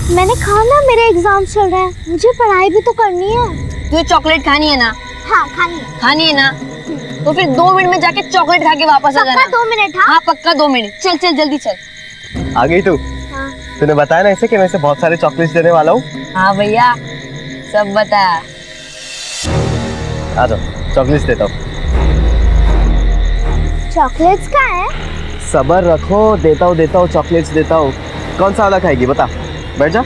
मैंने कहा ना मेरे एग्जाम चल रहे हैं, मुझे पढ़ाई भी तो करनी है। तुझे चॉकलेट खानी है ना? हाँ खानी है। खानी है ना? तो फिर 2 मिनट में जाके चॉकलेट खा के वापस आ जाना। पक्का 2 मिनट? हाँ पक्का 2 मिनट। चल चल जल्दी चल। आ गई तू? हाँ। तूने बताया ना इसे कि मैं इसे बहुत सारे चॉकलेट्स देने वाला हूँ। हाँ भैया सब बता। आ जाओ, चॉकलेट्स देता हूँ। चॉकलेट्स का है? सबर रखो, देता हूँ चॉकलेट्स देता हूँ। कौन सा वाला खाएगी बता, बैठ जा।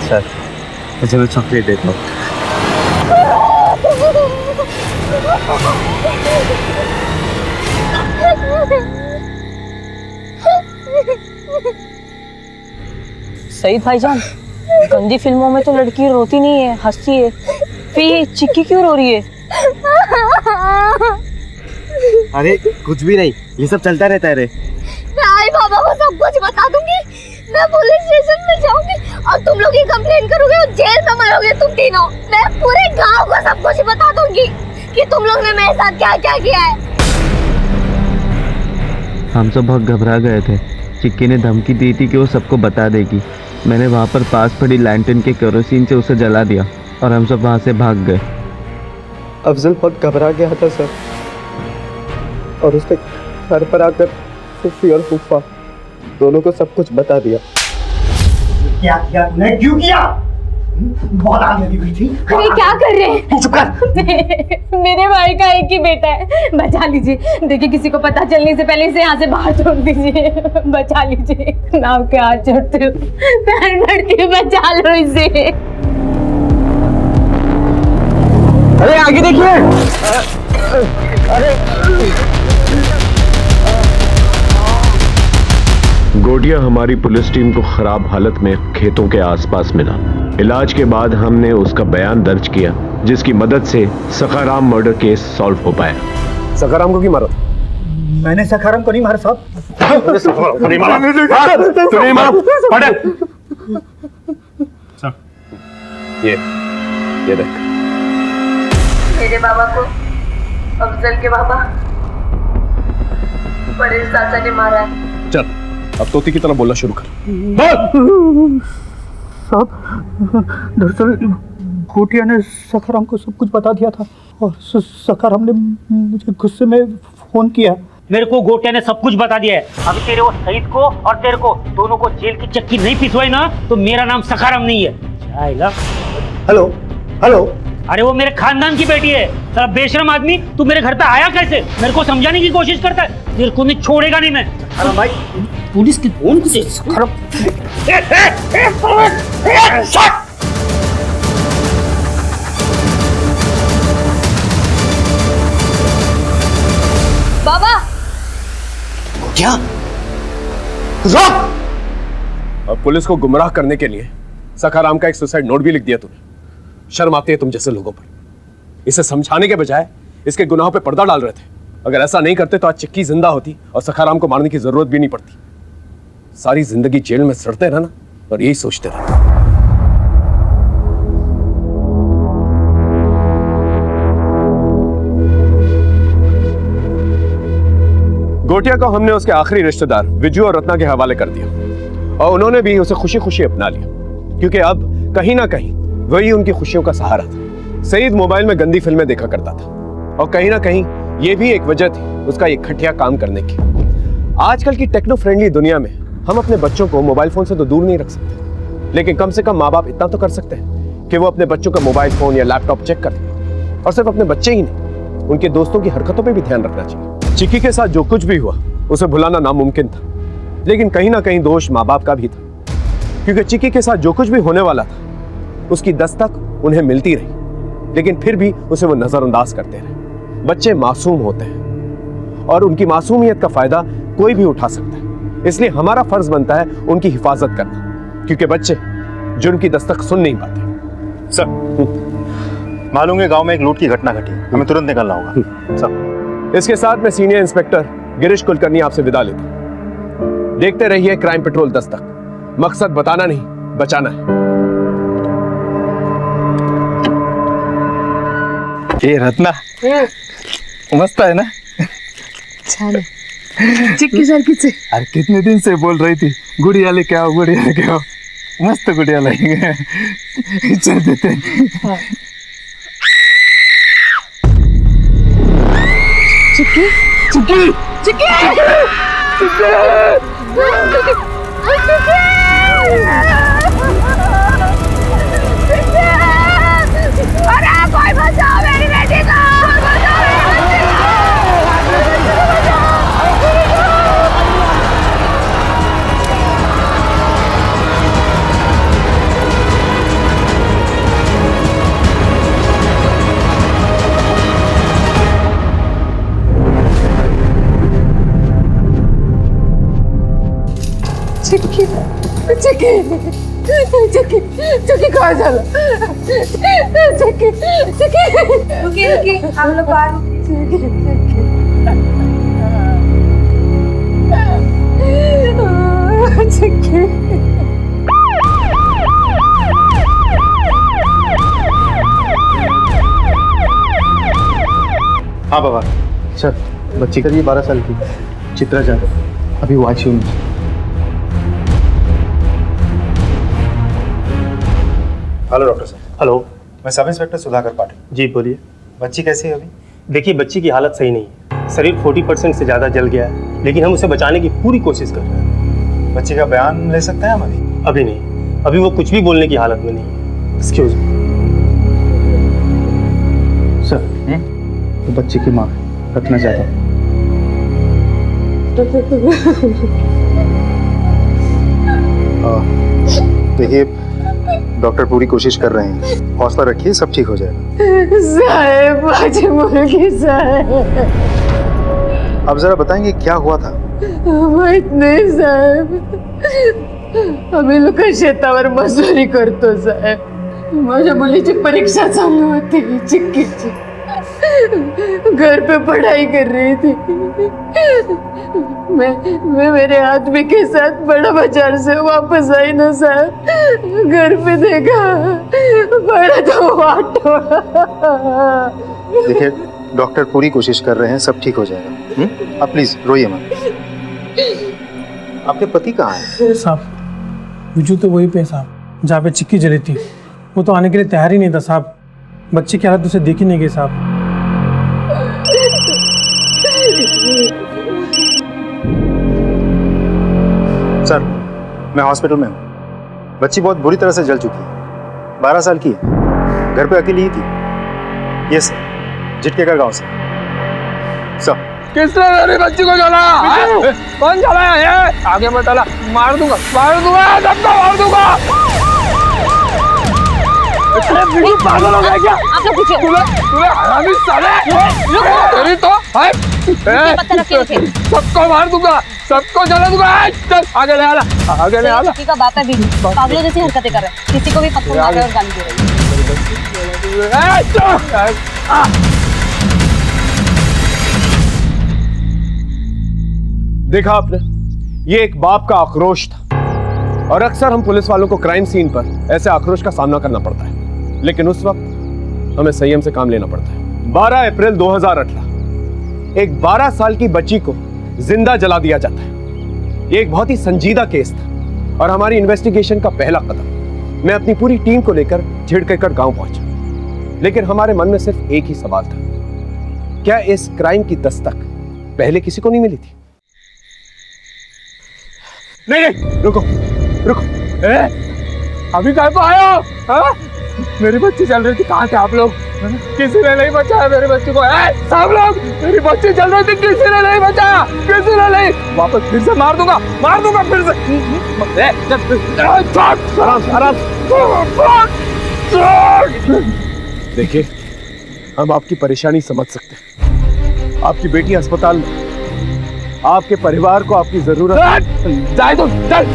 चल मुझे मैं चॉकलेट देता हूँ। सईद भाईजान, गंदी फिल्मों में तो लड़की रोती नहीं है, हंसती है, फिर ये चिक्की क्यों रो रही है? अरे कुछ भी नहीं, ये सब चलता रहता है रे। मैं आई बाबा को सब कुछ बता दूंगी। मैं पुलिस स्टेशन में जाऊंगी और तुम लोग ही कंप्लेन करोगे और जेल में मरोगे तुम तीनों। मैं पूरे गांव को सब कुछ बता दूंगी कि तुम लोग ने मेरे साथ क्या क्या किया है। हम सब बहुत घबरा गए थे। चिक्की ने धमकी दी थी कि वो सबको बता देगी। मैंने वहाँ पर पास पड़ी लैंटर्न के केरोसिन से उसे जला दिया और हम सब वहाँ से भाग गए। अफजल बहुत घबरा गया था सर, और उसने घर पर आकर फूफी और फूफा दोनों को सब कुछ बता दिया। क्या किया तूने? क्यों किया? बहुत आग लगी हुई थी। ये क्या कर रहे हैं? चुप कर। मेरे भाई का एक ही बेटा है, बचा लीजिए। देखिए किसी को पता चलने से पहले इसे यहाँ से बाहर छोड़ दीजिए। बचा लीजिए, मैं आपके हाथ जोड़ती हूँ, पैर पड़ती हूँ, बचा लो इसे। अरे आगे देखिए। गोटिया हमारी पुलिस टीम को खराब हालत में खेतों के आसपास मिला। इलाज के बाद हमने उसका बयान दर्ज किया, जिसकी मदद से सखाराम मर्डर केस सॉल्व हो पाया। सखाराम को क्यों मारा? मैंने सखाराम को नहीं मारा साहब। सखाराम को नहीं मारा। तू नहीं मारा। ये देख, मेरे बाबा को अफजल के बाबा परेश चाचा ने मारा है। चल अब तोती की तरह बोलना शुरू कर। साहब दरअसल गोटिया ने सखाराम को सब कुछ बता दिया था और सखाराम ने मुझे गुस्से में फोन किया। मेरे को गोटिया ने सब कुछ बता दिया है। अभी तेरे वो सईद को और तेरे को दोनों को जेल की चक्की नहीं पिसवाई ना तो मेरा नाम सखाराम नहीं है। जाएगा। Hello hello. अरे वो मेरे खानदान की बेटी है। साला बेशरम आदमी, तू मेरे घर पे आया कैसे? मेरे को समझाने की कोशिश करता है। तेरे को नहीं छोड़ेगा नहीं मैं। अरे भाई पुलिस की फोन से सखाराम। बाबा क्या? अब पुलिस को गुमराह करने के लिए सखाराम का एक सुसाइड नोट भी लिख दिया तूने। शर्म आती है तुम जैसे लोगों पर। इसे समझाने के बजाय इसके गुनाहों पे पर्दा डाल रहे थे। अगर ऐसा नहीं करते तो आज चिक्की जिंदा होती और सखाराम को मारने की जरूरत भी नहीं पड़ती। सारी जिंदगी जेल में सड़ते रहना और यही सोचते रहना। गोटिया को हमने उसके आखिरी रिश्तेदार विजू और रत्ना के हवाले कर दिया और उन्होंने भी उसे खुशी खुशी अपना लिया, क्योंकि अब कहीं ना कहीं वही उनकी खुशियों का सहारा था। सईद मोबाइल में गंदी फिल्में देखा करता था और कहीं ना कहीं ये भी एक वजह थी उसका ये घटिया काम करने की। आजकल की टेक्नो फ्रेंडली दुनिया में हम अपने बच्चों को मोबाइल फोन से तो दूर नहीं रख सकते, लेकिन कम से कम माँ बाप इतना तो कर सकते हैं कि वो अपने बच्चों का मोबाइल फोन या लैपटॉप चेक करें। और सिर्फ अपने बच्चे ही नहीं, उनके दोस्तों की हरकतों पर भी ध्यान रखना चाहिए। चिक्की के साथ जो कुछ भी हुआ उसे भुलाना नामुमकिन था, लेकिन कहीं ना कहीं दोष माँ बाप का भी था, क्योंकि चिक्की के साथ जो कुछ भी होने वाला था उसकी दस्तक उन्हें मिलती रही, लेकिन फिर भी उसे वो नजरअंदाज करते रहे। बच्चे मासूम होते हैं और उनकी मासूमियत का फायदा कोई भी उठा सकता है, इसलिए हमारा फर्ज बनता है उनकी हिफाजत करना, क्योंकि बच्चे जो उनकी दस्तक सुन नहीं पाते। सर मालूम है गांव में एक लूट की घटना घटी, हमें तुरंत निकलना होगा। सर इसके साथ मैं सीनियर इंस्पेक्टर गिरीश कुलकर्णी आपसे विदा लेता हूं। देखते रहिए क्राइम पेट्रोल दस्तक। मकसद बताना नहीं, बचाना है। ये रत्ना मस्त है ना? छान चिक्की सर किससे? अरे कितने दिन से बोल रही थी गुड़िया लेके आओ, गुड़िया लेके आओ। मस्त गुड़िया लाएंगे। चल देते हैं। चिक्की चिक्की चिक्की अरे कोई बचाओ मेरी बेटी को, बचाओ मेरी बेटी चिक्की चिक्की चिक्की चिक्की कहाँ चला? चिक्की चिक्की रुकिए रुकिए, हम लोग आ चिक्की। हाँ बाबा। सर, बच्ची का ये 12 साल की चित्रा जाधव अभी वो आईसीयू में। हेलो डॉक्टर साहब। हेलो। मैं सब इंस्पेक्टर सुधाकर पाटिल। जी बोलिए। बच्ची कैसी है अभी? देखिए बच्ची की हालत सही नहीं है, शरीर 40% से ज़्यादा जल गया है, लेकिन हम उसे बचाने की पूरी कोशिश कर रहे हैं। बच्ची का बयान ले सकते हैं हम अभी? अभी नहीं, अभी वो कुछ भी बोलने की हालत में नहीं है। Excuse me. सर, वो बच्ची की माँ रत्ना जाधव। देखिए डॉक्टर पूरी कोशिश कर रहे हैं, हौसला रखिए, सब ठीक हो जाएगा। साहब मुझे मुर्गी साहब, अब जरा बताएंगे क्या हुआ था? माहित नाही साहेब, आम्ही लोक शेतावर मजुरी करतो साहेब। माझ्या मुलीची परीक्षा चालू होती चिक्कीची, घर पे पढ़ाई कर रही थी। मैं मेरे आदमी के साथ बड़ा बाजार से वापस आई ना साहब, घर पे देखा बड़ा तो ऑटो। देखिए डॉक्टर पूरी कोशिश कर रहे हैं, सब ठीक हो जाएगा। आप प्लीज रोइए मत। आपके पति कहाँ हैं? साहब विजू तो वही पे साहब जहाँ पे चिक्की जली थी, वो तो आने के लिए तैयार ही नहीं था साहब। बच्चे की हालत उसे देख ही नहीं गई साहब। सर मैं हॉस्पिटल में हूँ, बच्ची बहुत बुरी तरह से जल चुकी है, 12 साल की है, घर पे अकेली ही थी। ये सर झिटकेकर गांव से। सर किसने मेरी बच्ची को जला? कौन जलाया है? आगे मत चला, मार दूंगा सबको मार दूंगा। अरे पागल हो गया क्या? आप लोग पूछिए। तुम्हें हरामी साले, तेरी तो सबको मार दूंगा, सबको जला दूंगा। चल आगे ले आला, आगे ले आला। का बाप है भी पागलों जैसी हरकतें कर रहा है, किसी को भी पत्थर मार रहा है और गाली दे रहा है। देखा आपने, ये एक बाप का आक्रोश था, और अक्सर हम पुलिस वालों को क्राइम सीन पर ऐसे आक्रोश का सामना करना पड़ता है, लेकिन उस वक्त हमें संयम से काम लेना पड़ता है। 12 अप्रैल 2018 एक 12 साल की बच्ची को जिंदा जला दिया जाता है। ये एक बहुत ही संजीदा केस था और हमारी इन्वेस्टिगेशन का पहला कदम। मैं अपनी पूरी टीम को लेकर झिड़केकर गांव पहुंचा, लेकिन हमारे मन में सिर्फ एक ही सवाल था, क्या इस क्राइम की दस्तक पहले किसी को नहीं मिली थी? नहीं, रुको रुको। अभी कहाँ पे आए हो? हाँ? मेरी बच्ची जल रही थी, कहाँ थे आप लोग? किसी ने नहीं बचाया मेरी बच्ची को। सब लोग, मेरी बच्ची जल रही थी, किसी ने नहीं बचाया, किसी ने नहीं। वापस फिर से मार दूंगा फिर से। देखिए, हम आपकी परेशानी समझ सकते हैं। आपकी बेटी अस्पताल में, आपके परिवार को आपकी जरूरत है। जाए तो चल,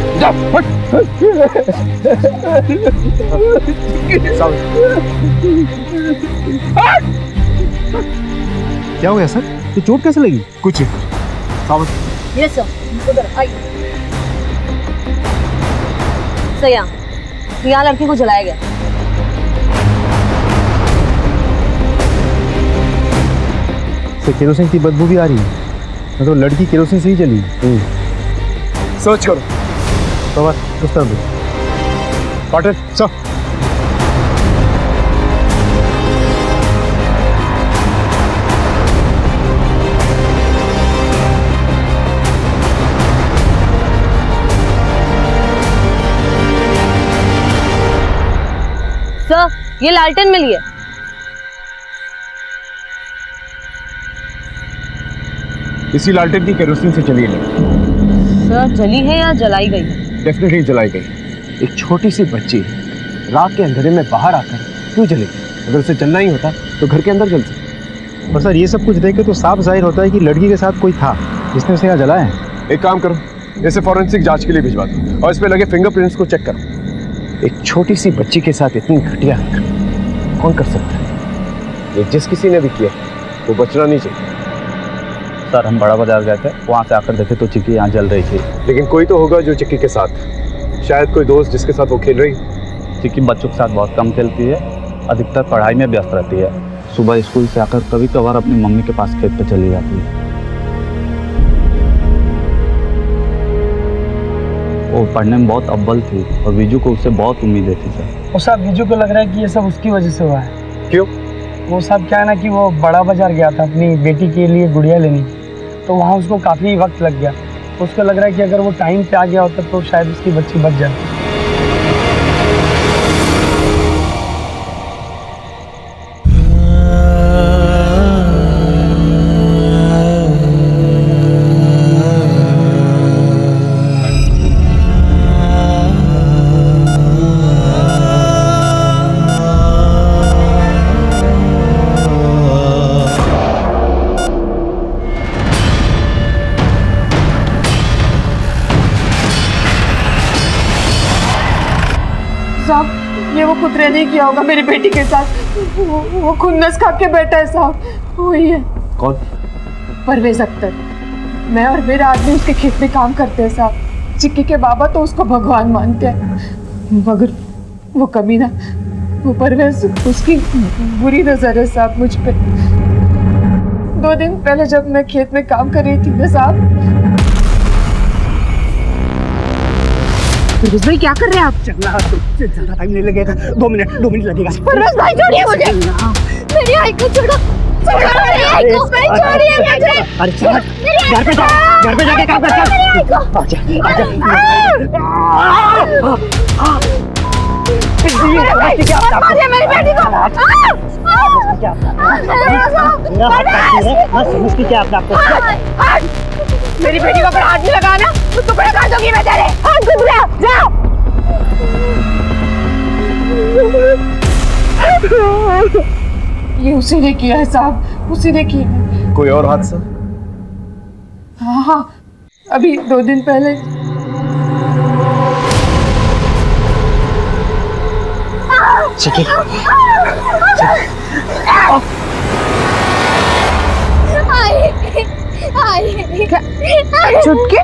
क्या हो गया सर? तो चोट कैसे लगी? कुछ नहीं। यस सर, उधर आइए। सर यहाँ लड़की को जलाया गया। केरोसिन की बदबू भी आ रही है। तो लड़की केरोसिन से ही जली। सर्च करो। तो बस उस तरफ पाटिल सर। सर ये लालटेन मिली है। इसी लालटेन की केरोसिन से चली है। सर जली है या जलाई गई है? डेफिनेटली जलाई गई। एक छोटी सी बच्ची रात के अंधेरे में बाहर आकर क्यों जलेगी? अगर उसे जलना ही होता तो घर के अंदर जल सकती। और सर ये सब कुछ देख के तो साफ जाहिर होता है कि लड़की के साथ कोई था जिसने उसे यहाँ जलाया है। एक काम करो, इसे फॉरेंसिक जांच के लिए भिजवा दो और इस पे लगे फिंगरप्रिंट्स को चेक करो। एक छोटी सी बच्ची के साथ इतनी घटिया हरकत कौन कर सकता है? ये जिस किसी ने भी किया वो बचना नहीं चाहिए। सर हम बड़ा बाजार गए थे, वहाँ से आकर देखे तो चिक्की यहाँ जल रही थी। लेकिन कोई तो होगा जो चिक्की के साथ, शायद कोई दोस्त जिसके साथ वो खेल रही। चिक्की बच्चों के साथ बहुत कम खेलती है, अधिकतर पढ़ाई में व्यस्त रहती है। सुबह स्कूल से आकर कभी कभार अपनी मम्मी के पास खेत पे चली जाती है। वो पढ़ने में बहुत अव्वल थी और विजू को उससे बहुत उम्मीदें थी सर। वो साहब विजू को लग रहा है कि ये सब उसकी वजह से हुआ है। क्यों? वो साहब क्या है ना कि वो बड़ा बाजार गया था अपनी बेटी के लिए गुड़िया लेनी, तो वहाँ उसको काफ़ी वक्त लग गया। उसको लग रहा है कि अगर वो टाइम पे आ गया होता तो शायद उसकी बच्ची बच जाती। साहब ये वो कुतरे ने किया होगा मेरी बेटी के साथ। वो खुन्नस खा के बैठा है साहब, वही है। कौन? परवेज अख्तर। मैं और मेरा आदमी उसके खेत में काम करते हैं साहब। चिक्की के बाबा तो उसको भगवान मानते हैं, मगर वो कमीना, वो परवेज, उसकी बुरी नजर है साहब मुझ पे। 2 दिन पहले जब मैं खेत में काम कर रही थी ना साहब। परवेज भाई क्या कर रहे हैं आप? चलना ज्यादा टाइम नहीं लगेगा, 2 मिनट लगेगा। परवेज भाई छोड़िए मुझे, मेरी आई को छोड़ो, छोड़ो मेरी आई को, भाई छोड़िए मुझे। अरे चल घर पे जाके काम कर। आजा मारिए मेरी बेटी को। समझती क्या अपने आपको? मेरी बेटी को अगर हाथ नहीं लगाना तो टुकड़े कर दूंगी मैं तेरे। हाथ गुजरा जा। ये उसी ने किया है साहब, उसी ने किया है। कोई और हादसा? हाँ, अभी 2 दिन पहले। चिक्की छुटके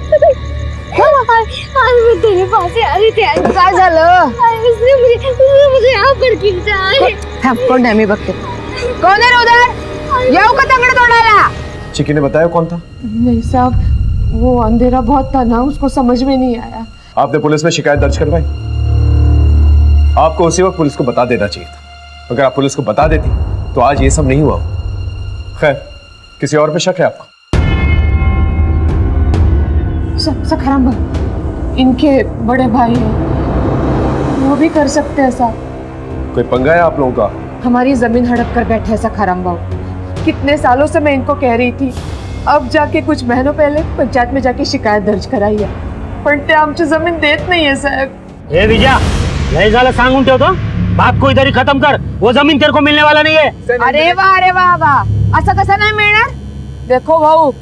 आज मैं तेरे पास ही आ रही थी। काय झालं? उसने मुझे यहाँ पर खींचा है। थांब, कोण आहे मी बघते। कौन है उधर? येऊ का तंगड़ तोडायला? चिक्की ने बताया कौन था? नहीं साहब, वो अंधेरा बहुत था ना, उसको समझ में नहीं आया। आपने पुलिस में शिकायत दर्ज करवाई? आपको उसी वक्त पुलिस को बता देना चाहिए था। अगर आप पुलिस को बता देती तो आज ये सब नहीं हुआ। खैर, किसी और पे शक है आपको? सखाराम भाई, इनके बड़े भाई हैं, वो भी कर सकते हैं साहब। कोई पंगा है आप लोगों का? हमारी जमीन हड़प कर बैठे हैं सखाराम बाबू। कितने सालों से मैं इनको कह रही थी, अब जाके कुछ महीनों पहले पंचायत में जाके शिकायत दर्ज कराई है, पण ते आमची जमीन देत नाहीये साहब। ए विजया, लय झालं सांगून ठेवतो, बात को इधर ही खत्म कर। वो जमीन तेरे को मिलने वाला नहीं है। अरे वाह वाह, असं कसं नहीं मिलणार? देखो भाऊ,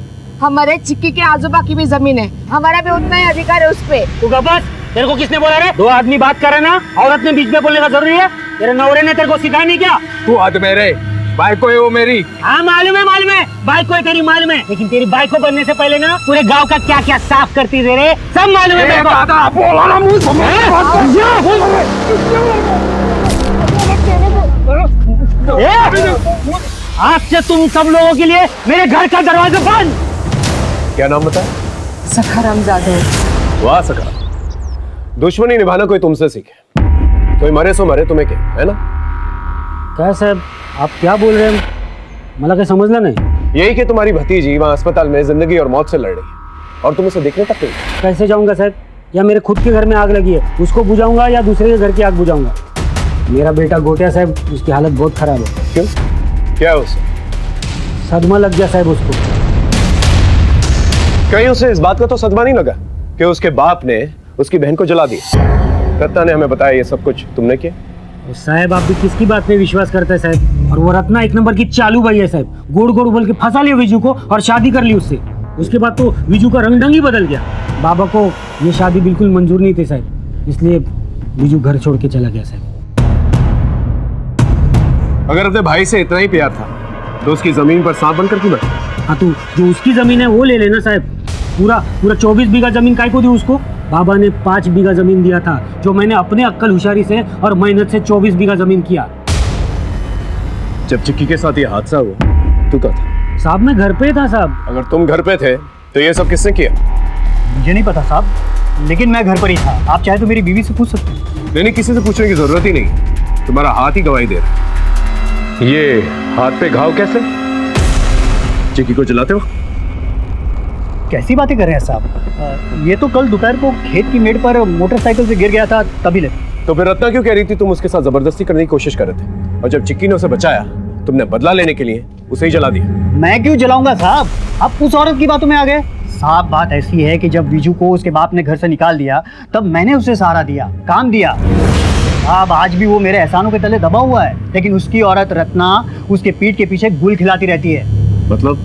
हमारे चिक्की के आजूबा की भी जमीन है, हमारा भी उतना ही अधिकार है उस पे। तू बस, तेरे को किसने बोला रे? 2 आदमी बात कर रहे ना, औरत ने बीच में बोलने का जरूरी है? तेरे नौरे ने तेरे को सिखाया नहीं क्या? तू हाथ में रे, बाइको है वो मेरी। हाँ मालूम है, बाइको है तेरी, मालूम है। लेकिन तेरी बाइको बनने से पहले ना पूरे गांव का क्या क्या साफ करती थी रे, सब मालूम है मेरे को। दादा बोला ना मुंह आज से तुम सब लोगों के लिए मेरे घर का दरवाजा बंद। क्या नाम बताया? सखाराम जाधव। वाह सखा, दुश्मनी निभाना कोई तुमसे सीखे। कोई मरे सो मरे, तुम्हें क्या है ना? क्या साहब आप क्या बोल रहे हैं, मला क्या समझना नहीं। यही कि तुम्हारी भतीजी वहां अस्पताल में जिंदगी और मौत से लड़ रही है और तुम उसे देखने तक नहीं। कैसे जाऊंगा साहब? या मेरे खुद के घर में आग लगी है, उसको बुझाऊंगा या दूसरे के घर की आग बुझाऊंगा? मेरा बेटा गोटिया साहब, उसकी हालत बहुत खराब है। क्यों, क्या है उसे? सदमा लग गया साहब उसको। कहीं उसे इस बात का तो सदमा नहीं लगा कि उसके बाप ने उसकी बहन को जला दिया? रत्ना ने हमें बताया ये सब कुछ तुमने किया? और साहब आप भी किसकी बात पे विश्वास करते हैं साहब? और वो रत्ना एक नंबर की चालू भाई है साहब, गोड़ गोड़ बोल के फंसा लिया विजू को और शादी कर ली उससे। उसके बाद तो विजू का रंग ढंग ही बदल गया। बाबा को ये शादी बिल्कुल मंजूर नहीं थी साहब, इसलिए विजू घर छोड़ के चला गया साहब। अगर अपने भाई से इतना ही प्यार था तो उसकी जमीन पर सांप बनकर क्यों बैठा? हाँ तो जो उसकी जमीन है वो ले लेना साहब। पूरा 24 बीघा जमीन काय को दी उसको? बाबा ने 5 बीघा जमीन दिया था, जो मैंने अपने अक्कल होशियारी से और मेहनत से 24 बीघा जमीन किया। जब चिक्की के साथ ये हादसा हुआ तू कहाँ था? साहब मैं घर पे था साहब। अगर तुम घर पे थे तो ये सब किसने किया? मुझे नहीं पता साहब, लेकिन मैं घर पर ही था। आप चाहे तो मेरी बीवी से पूछ सकते हैं। नहीं, किसी से पूछने की जरूरत ही नहीं, तुम्हारा हाथ ही गवाही दे रहा है। ये हाथ पे घाव कैसे? चिक्की को जलाते हो? कैसी बातें कर रहे हैं साहब? ये तो कल दोपहर को खेत की मेड़ पर मोटरसाइकिल से गिर गया था, तभी ले। तो फिर रत्ना क्यों कह रही थी तुम उसके साथ जबरदस्ती करने की कोशिश कर रहे थे, और जब चिक्की ने उसे बचाया तुमने बदला लेने के लिए उसे ही जला दिया? मैं क्यों जलाऊंगा साहब? आप उस औरत की बातों में आ गए। साहब बात ऐसी है कि जब विजू को उसके बाप ने घर से निकाल दिया तब मैंने उसे सहारा दिया, काम दिया। साहब आज भी वो मेरे एहसानों के तले दबा हुआ है, लेकिन उसकी औरत रत्ना उसके पीठ के पीछे गुल खिलाती रहती है। मतलब?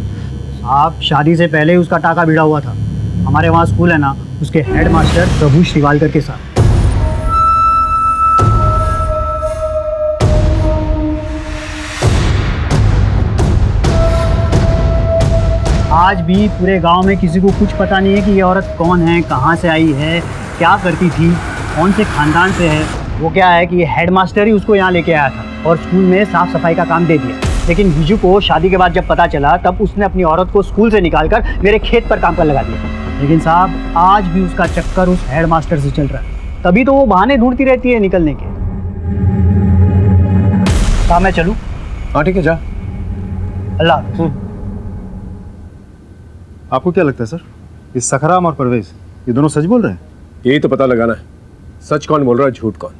साहब शादी से पहले ही उसका टाका भिड़ा हुआ था। हमारे वहाँ स्कूल है ना, उसके हेड मास्टर प्रभु श्रीवालकर के साथ। आज भी पूरे गांव में किसी को कुछ पता नहीं है कि ये औरत कौन है, कहाँ से आई है, क्या करती थी, कौन से खानदान से है। वो क्या है कि ये हेडमास्टर ही उसको यहाँ लेके आया था और स्कूल में साफ सफाई का काम दे दिया। लेकिन विजू को शादी के बाद जब पता चला तब उसने अपनी औरत को स्कूल से निकालकर मेरे खेत पर काम कर लगा दिया। लेकिन साहब आज भी उसका चक्कर उस हेडमास्टर से चल रहा है, तभी तो वो बहाने ढूंढती रहती है निकलने के। साहब मैं चलूँ? हाँ ठीक है, जा। अल्लाह हाफ़िज़। आपको क्या लगता है सर, ये सखाराम और परवेज ये दोनों सच बोल रहे हैं? यही तो पता लगाना है, सच कौन बोल रहा है, झूठ कौन।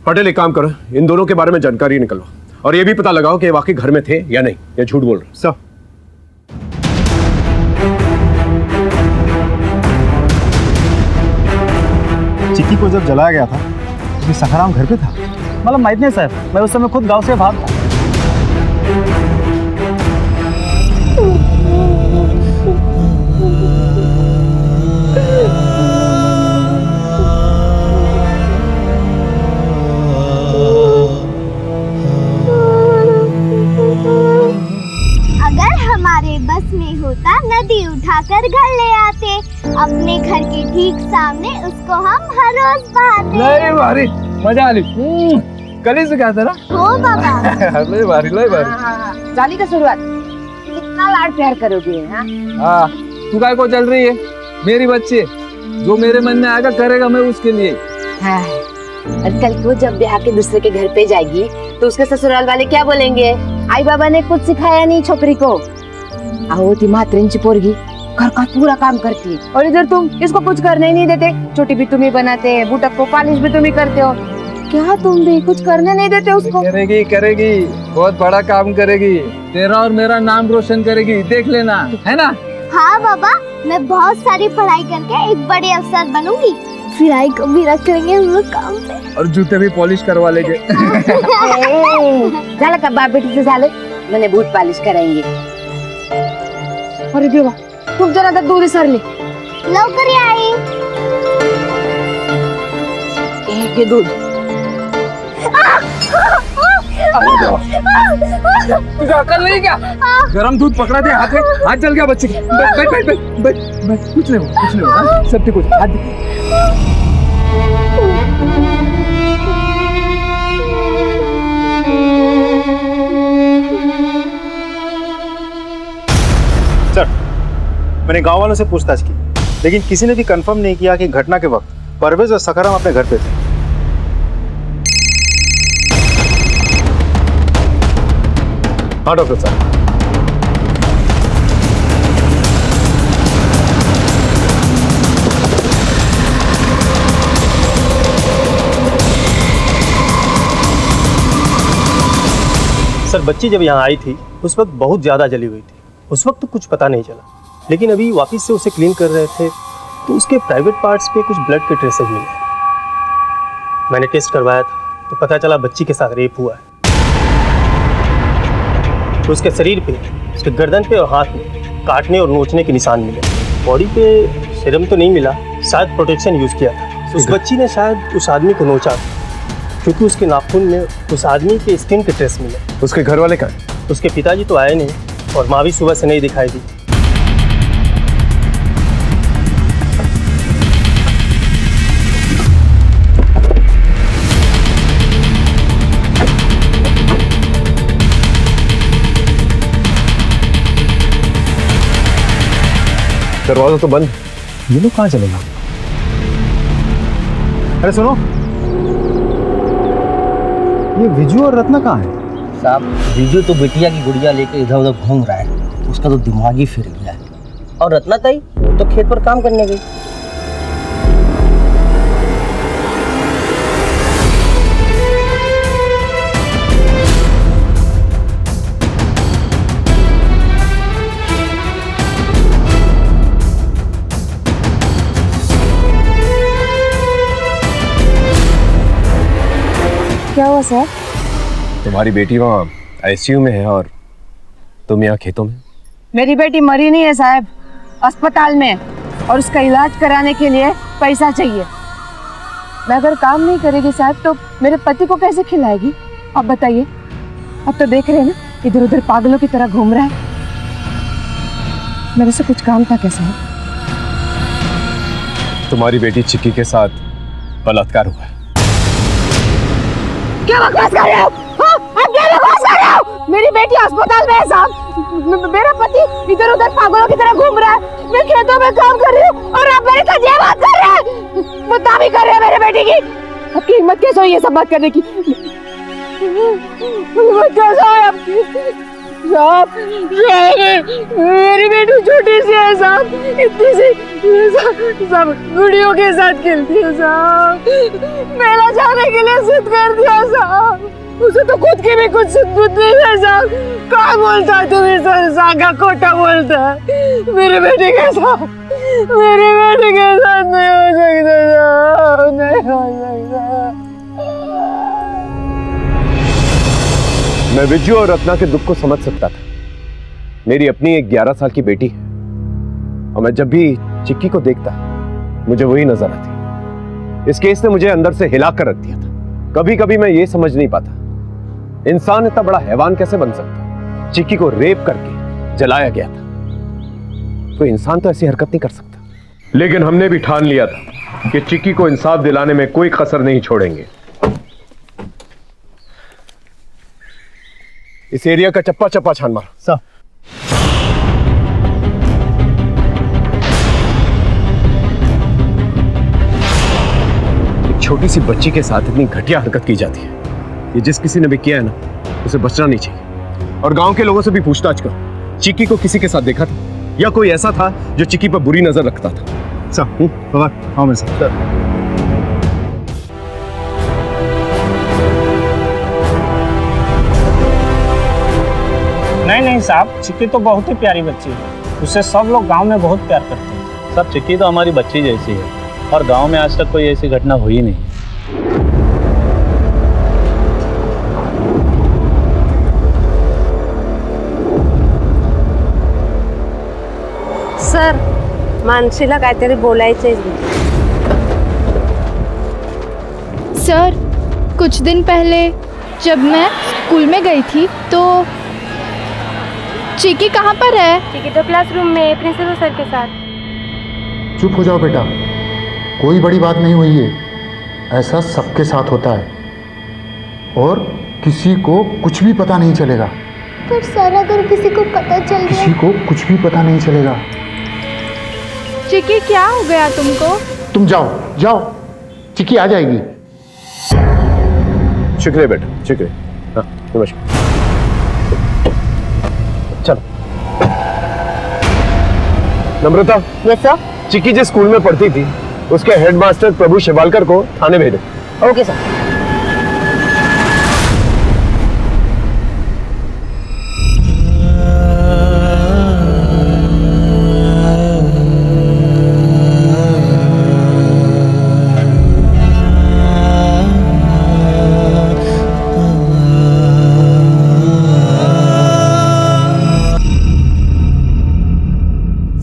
पटेल एक काम करो, इन दोनों के बारे में जानकारी निकलवाओ और ये भी पता लगाओ कि वाकई घर में थे या नहीं, या झूठ बोल रहे। सर चिक्की को जब जलाया गया था तो सखाराम घर पे था? मतलब माहित नहीं सर, मैं उस समय खुद गांव से भाग था। अगर हमारे बस में होता नदी उठाकर घर ले आते, अपने घर के ठीक सामने उसको हम हर रोज बहाते। लय भारी मजा आली, कली से क्या था ना? हो बाबा। लय भारी लय भारी। चाली का शुरुआत कितना लाड प्यार करोगे? हाँ तू काय को चल रही है? मेरी बच्ची, जो मेरे मन में आएगा करेगा मैं उसके लिए। हाँ, और कल को जब ब्याह के दूसरे के घर पे जाएगी तो उसके ससुराल वाले क्या बोलेंगे? आई बाबा ने कुछ सिखाया नहीं छोकरी को। आओ ती मात्रेंची पोरगी घर का पूरा काम करती है और इधर तुम इसको कुछ करने ही नहीं देते। छोटी भी तुम ही बनाते हैं, बूटक को पॉलिश भी तुम ही करते हो। क्या तुम भी कुछ करने नहीं देते उसको? करेगी करेगी, बहुत बड़ा काम करेगी, तेरा और मेरा नाम रोशन करेगी, देख लेना, है ना? हाँ बाबा, मैं बहुत सारी पढ़ाई करके एक बड़े अफसर बनूंगी, फिर आई को भी रख लेंगे हम लोग काम पे और जूते भी पॉलिश करवा लेंगे। झालं का बाप बेटी से झालं, मैंने बूट पॉलिश कराएंगे। अरे देवा, खूप जण दूध विसरले, लवकर या आई। एक हे दूध। तुझे अकल नहीं क्या? गरम दूध पकड़ा दे, हाथ जल गया बच्चे के। बैठ बैठ बैठ बैठ बैठ, कुछ नहीं होगा, कुछ नहीं होगा, सब ठीक हो जाएगा। सर मैंने गांव वालों से पूछताछ की, लेकिन किसी ने भी कंफर्म नहीं किया कि घटना के वक्त परवेज और सखाराम अपने घर पे थे। हाँ डॉक्टर साहब। सर बच्ची जब यहाँ आई थी उस वक्त बहुत ज़्यादा जली हुई थी। उस वक्त तो कुछ पता नहीं चला, लेकिन अभी वापस से उसे क्लीन कर रहे थे तो उसके प्राइवेट पार्ट्स पे कुछ ब्लड के ट्रेसेस मिले। मैंने टेस्ट करवाया था तो पता चला बच्ची के साथ रेप हुआ है। तो उसके शरीर पे, उसके गर्दन पे और हाथ में काटने और नोचने के निशान मिले। बॉडी पे सीरम तो नहीं मिला, शायद प्रोटेक्शन यूज़ किया था। उस बच्ची ने शायद उस आदमी को नोचा क्योंकि उसके नाखून में उस आदमी के स्किन के ट्रेस मिले। उसके घर वाले कहाँ? उसके पिताजी तो आए नहीं और माँ भी सुबह से नहीं दिखाई दी। दरवाजा तो बंद। ये लोग कहाँ चले गए? अरे सुनो, ये विजू और रत्ना कहाँ है? साहब विजू तो बिटिया की गुड़िया लेके इधर उधर घूम रहा है, उसका तो दिमाग ही फिर गया है। और रत्ना ताई वो तो खेत पर काम करने गई। क्या हुआ सर? तुम्हारी बेटी वहाँ आईसीयू में है और तुम यहाँ खेतों में। मेरी बेटी मरी नहीं है साहब, अस्पताल में, और उसका इलाज कराने के लिए पैसा चाहिए। मैं अगर काम नहीं करेगी साहब तो मेरे पति को कैसे खिलाएगी? आप बताइए। अब तो देख रहे हैं ना, इधर उधर पागलों की तरह घूम रहा है। मेरे से कुछ काम था क्या साहब? तुम्हारी बेटी चिक्की के साथ बलात्कार हुआ है। क्या बकवास कर रहे हो? हाँ? आप क्या बकवास कर रहे हो? मेरी बेटी अस्पताल में है साहब, मेरा पति इधर उधर पागलों की तरह घूम रहा है, मैं खेतों में काम कर रही हूँ और आप मेरे साथ ये बात कर रहे हैं, बदनामी कर रहे हैं मेरे बेटी की। आपकी हिम्मत कैसे हुई ये सब बात करने की? हिम्मत कैसे हुई आपकी? साहब मेरी बेटी छोटी सी है साहब, इतनी सी सब गुड़ियों के साथ खेलती है साहब, मेला जाने के लिए जिद कर दिया साहब। उसे तो खुद की भी कुछ बुद्धि नहीं है साहब। क्या बोलता है तुम्हें सर? सागा खोटा बोलता है। मेरे बेटे के साथ नहीं हो सकता साहब, नहीं हो सकता। मैं विजू और रत्ना के दुख को समझ सकता था। मेरी अपनी एक 11 साल की बेटी है और मैं जब भी चिक्की को देखता मुझे वही नजर आती। इस केस ने मुझे अंदर से हिला कर रख दिया था। कभी कभी मैं ये समझ नहीं पाता, इंसान इतना बड़ा हैवान कैसे बन सकता? चिक्की को रेप करके जलाया गया था, तो इंसान तो ऐसी हरकत नहीं कर सकता। लेकिन हमने भी ठान लिया था कि चिक्की को इंसाफ दिलाने में कोई कसर नहीं छोड़ेंगे। इस एरिया का चप्पा चप्पा छान मार। सर एक छोटी सी बच्ची के साथ इतनी घटिया हरकत की जाती है, ये जिस किसी ने भी किया है ना, उसे बचना नहीं चाहिए। और गांव के लोगों से भी पूछताछ करो, चिक्की को किसी के साथ देखा था या कोई ऐसा था जो चिक्की पर बुरी नजर रखता था? सर बाबा हाँ मैं सर। नहीं साहब, चिक्की तो बहुत ही प्यारी बच्ची है, उसे सब लोग गांव में बहुत प्यार करते हैं। सब चिक्की तो हमारी बच्ची जैसी है और गांव में आज तक कोई ऐसी घटना हुई नहीं। सर मानसीला काहीतरी बोलायचंय। सर कुछ दिन पहले जब मैं स्कूल में गई थी तो चिक्की कहाँ पर है? चिक्की तो क्लासरूम में प्रिंसिपल सर के साथ। चुप हो जाओ बेटा, कोई बड़ी बात नहीं हुई है, ऐसा सबके साथ होता है और किसी को कुछ भी पता नहीं चलेगा। पर सर अगर किसी को पता चल गया? किसी को कुछ भी पता नहीं चलेगा। चिक्की क्या हो गया तुमको? तुम जाओ जाओ, चिक्की आ जाएगी। शुक्रिया बेटा, शुक्रिया। हाँ, नमस्कार। चलो। नम्रता। Yes sir. चिक्की जिस स्कूल में पढ़ती थी उसके हेडमास्टर प्रभु शिवालकर को थाने भेजो। Okay sir.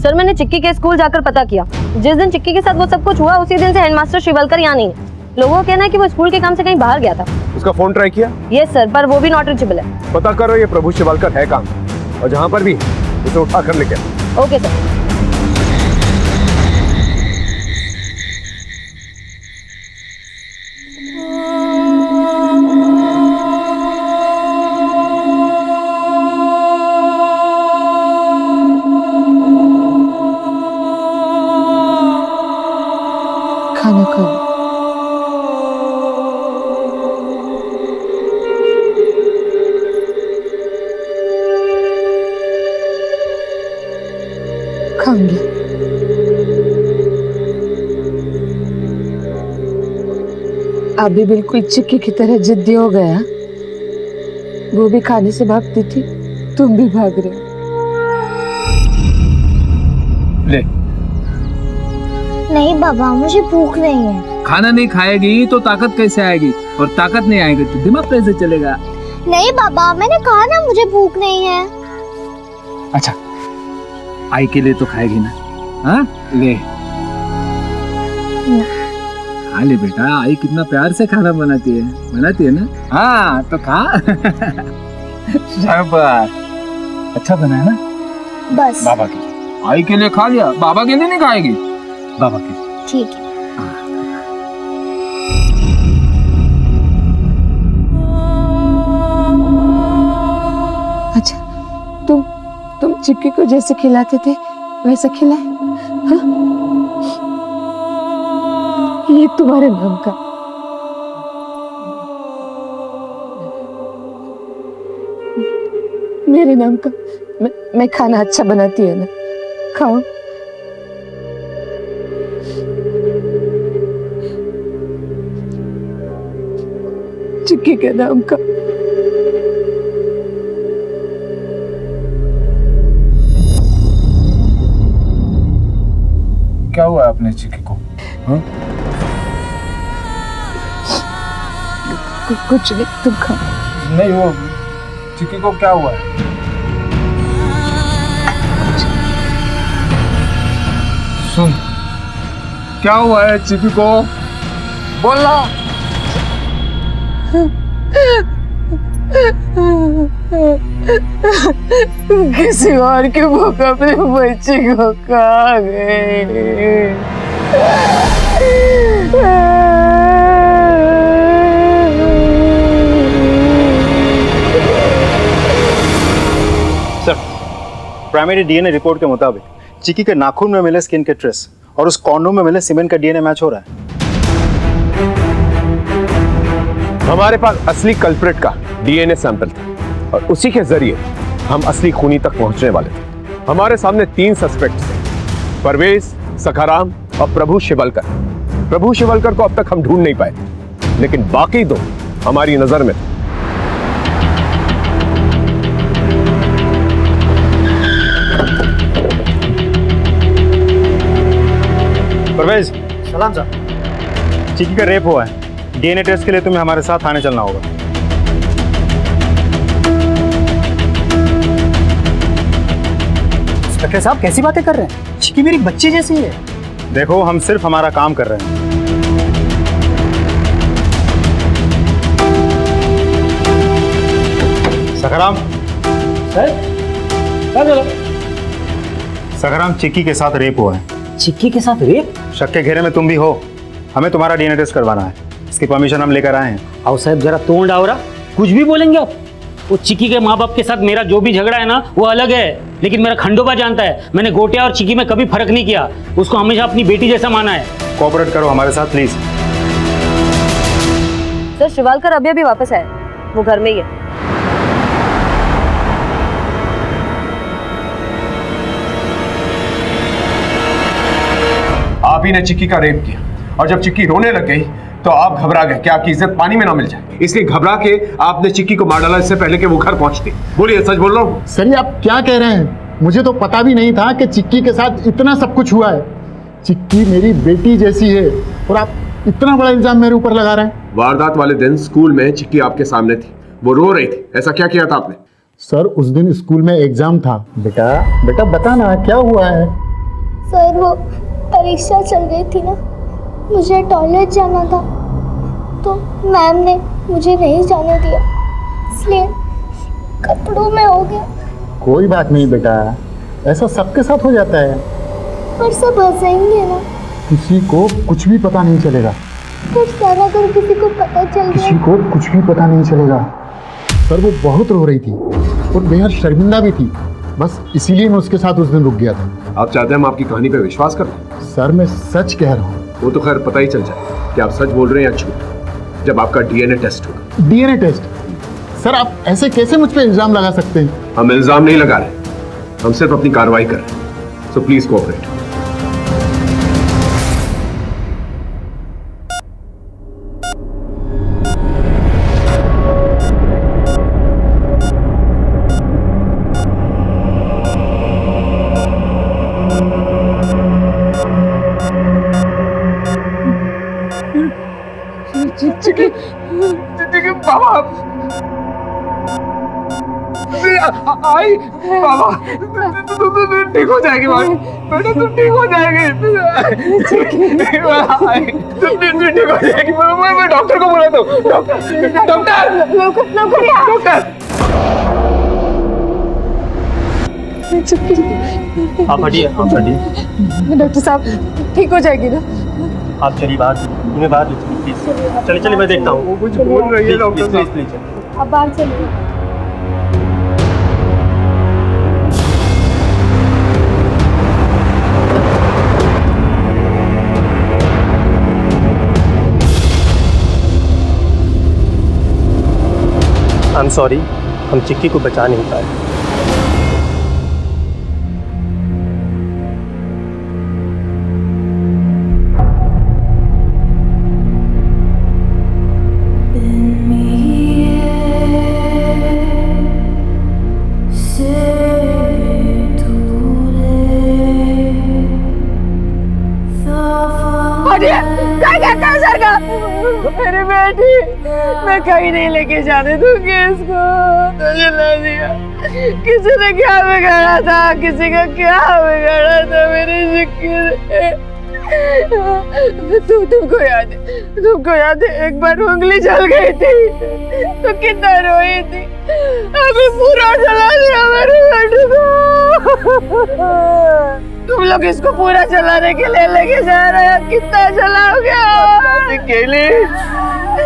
सर मैंने चिक्की के स्कूल जाकर पता किया। जिस दिन चिक्की के साथ वो सब कुछ हुआ उसी दिन से हेडमास्टर शिवलकर यहाँ नहीं है। लोगों का कहना है कि वो स्कूल के काम से कहीं बाहर गया था। उसका फोन ट्राई किया? यस सर, पर वो भी नॉट रीचेबल है। पता करो ये प्रभु शिवालकर है काम, और जहाँ पर भी उसे उठा कर लेके आओ। Okay sir. खाना खाओ। खाऊंगी। आप भी बिल्कुल चिक्की की तरह जिद्दी हो गया। वो भी खाने से भागती थी, तुम भी भाग रहे हो। ले, नहीं बाबा, मुझे भूख नहीं है। खाना नहीं खाएगी तो ताकत कैसे आएगी, और ताकत नहीं आएगी तो दिमाग कैसे चलेगा? नहीं बाबा, मैंने कहा ना मुझे भूख नहीं है। अच्छा, आई के लिए तो खाएगी ना? हाँ ले, खा ले बेटा। आई कितना प्यार से खाना बनाती है ना? हाँ तो खा। शाबाश, अच्छा बना है ना? बस बाबा के आई के लिए खा लिया, बाबा के लिए नहीं खाएगी? बाबा के ठीक है। अच्छा, तुम चिक्की को जैसे खिलाते थे वैसा खिलाए? हाँ? ये तुम्हारे नाम का। मेरे नाम का। मैं खाना अच्छा बनाती है ना, खाओ। चिक्की के नाम का। क्या हुआ अपने चिक्की को? हाँ? कुछ नहीं, तुम खाओ। नहीं, वो चिक्की को क्या हुआ है? सुन, क्या हुआ है चिक्की को? बोलना। किसी और के भूख अपने बच्चे को खा गए। सर, प्राइमरी डीएनए रिपोर्ट के मुताबिक चिक्की के नाखून में मिले स्किन के ट्रेस और उस कॉन्डोम में मिले सीमेंट का डीएनए मैच हो रहा है। हमारे पास असली कल्प्रिट का डीएनए सैंपल था, और उसी के जरिए हम असली खूनी तक पहुंचने वाले थे। हमारे सामने 3 सस्पेक्ट्स थे, परवेज, सखाराम और प्रभु शिवलकर। प्रभु शिवलकर को अब तक हम ढूंढ नहीं पाए, लेकिन बाकी 2 हमारी नजर में थे। परवेज, सलाम सर। चिक्की का रेप हुआ है। डीएनए टेस्ट के लिए तुम्हें हमारे साथ थाने चलना होगा। इंस्पेक्टर साहब कैसी बातें कर रहे हैं? चिक्की मेरी बच्ची जैसी है। देखो, हम सिर्फ हमारा काम कर रहे हैं। सखाराम सर, सखाराम, चिक्की के साथ रेप हुआ है। चिक्की के साथ रेप? शक के घेरे में तुम भी हो। हमें तुम्हारा डीएनए टेस्ट करवाना है। इसकी परमिशन हम लेकर आए हैं। आओ साहब, जरा तोड़ डावरा, कुछ भी बोलेंगे आप। वो चिक्की के माँ बाप के साथ मेरा जो भी झगड़ा है ना वो अलग है, लेकिन मेरा खंडोबा जानता है मैंने गोटिया और चिक्की में कभी फर्क नहीं किया, उसको हमेशा अपनी बेटी जैसा माना है। कोऑपरेट करो हमारे साथ प्लीज। सर शिवालकर अभी अभी वापस आए, वो घर में ही है। आप ही ने चिक्की का रेप किया और जब चिक्की रोने लग गई तो आप घबरा गए कि आपकी इज्जत पानी में ना मिल जाए, इसलिए घबरा के आपने चिक्की को मार डाला इससे पहले कि वो घर पहुंचती। बोलिए, सच बोल रहा हूँ? सर ये आप क्या कह रहे हैं? मुझे तो पता भी नहीं था कि चिक्की के साथ इतना सब कुछ हुआ है। चिक्की मेरी बेटी जैसी है और आप इतना बड़ा इल्जाम मेरे ऊपर लगा रहे हैं। वारदात वाले दिन स्कूल में चिक्की आपके सामने थी, वो रो रही थी, ऐसा क्या किया था आपने? सर उस दिन स्कूल में एग्जाम था। बेटा बेटा बता ना क्या हुआ है। सर वो परीक्षा चल रही थी ना, मुझे टॉयलेट जाना था तो मैम ने मुझे नहीं जाने दिया, इसलिए कपड़ों में हो गया। कोई बात नहीं बेटा, ऐसा सबके साथ हो जाता है। पर सब हंसेंगे ना। किसी को कुछ भी पता नहीं चलेगा। पर सर अगर किसी को पता चल किसी गया? को कुछ भी पता नहीं चलेगा। सर वो बहुत रो रही थी और बेहद शर्मिंदा भी थी, बस इसीलिए मैं उसके साथ उस दिन रुक गया था। आप चाहते हैं हम आपकी कहानी पे विश्वास करें? सर मैं सच कह रहा हूँ। वो तो खैर पता ही चल जाए कि आप सच बोल रहे हैं या झूठ जब आपका डीएनए टेस्ट होगा। DNA test? सर आप ऐसे कैसे मुझ पे इल्जाम लगा सकते हैं? हम इल्जाम नहीं लगा रहे, हम सिर्फ अपनी कार्रवाई कर रहे हैं, सो प्लीज कोऑपरेट। बाबा आई बाबा ठीक हो जाएगी बेटा, तुम ठीक हो जाएगी, तुम ठीक हो जाएगी। मैं डॉक्टर को बुलाता हूँ। डॉक्टर आप हटिए, आप हटिए। डॉक्टर साहब ठीक हो जाएगी ना? आप चलिए बाहर, इन्हें बाहर लीजिए प्लीज। चलिए चलिए मैं देखता हूँ। वो कुछ बोल रही है डॉक्टर साहब। प्लीज आप बाहर चलिए। आई एम सॉरी, हम चिक्की को बचा नहीं पाए। मेरी बेटी, मैं कहीं नहीं लेके जाने दूंगी इसको। तो जला दिया। किसी ने क्या बिगाड़ा था, किसी का क्या बिगाड़ा था मेरी चिक्की ने। तुमको याद है एक बार उंगली जल गई थी तो कितना रोई थी। अभी पूरा जला दिया मेरी बेटी को। तुम लोग इसको पूरा जलाने के लिए लेके जा रहे हैं, कितना जलाओगे? केली